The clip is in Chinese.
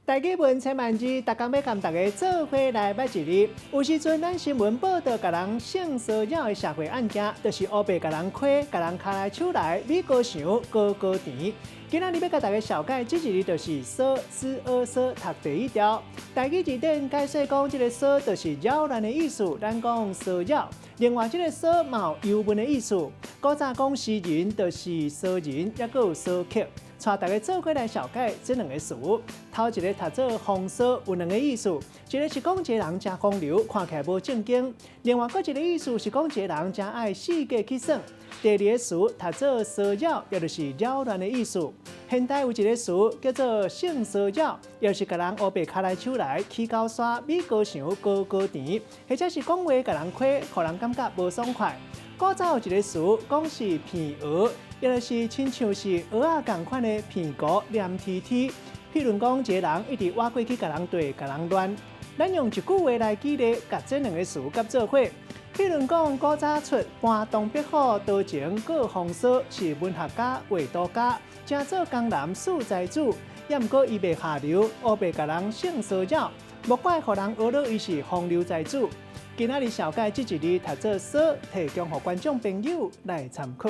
大家问千万字，大家要跟大家做伙来捌一日。有时阵咱新闻报道，甲人性骚扰的社会案件，就是黑白甲人亏，甲人卡来手来，米高想，高高甜。今仔日要甲大家小解，这一日就是说说读第一条。台语字典解释讲，这个说就是扰乱的意思，咱讲骚扰。另外，这个说嘛有幽文的意思，古早讲诗人就是骚人，也有骚客。带大家做伙来小解这两个词。头一个读做风骚，有两个意思，一个是讲一个人真风流，看起来无正经；另外，搁一个意思是讲一个人真爱世界去耍。第二个词读做骚扰，也就是扰乱的意思。现代有一个词叫做性骚扰，也是甲人黑白卡来手来，起高山，米高想，高高甜，或者是讲话甲人亏，互人感觉无爽快。古早有一个词讲是骗蚵，也就是亲像是蚵仔同款的骗蚵黏贴贴。譬如讲，一个人一直挖过去甲人对，甲人乱。咱用一句话来举例，甲这两个词夹做伙。譬如讲，古早出搬东北虎，刀前过风骚，是文学家、画图家，正做江南四才子。也毋过伊袂下流，黑白甲人性骚扰，莫怪互人讹了伊是风流才子。今仔日小解这一日读做说，提供予观众朋友来参考。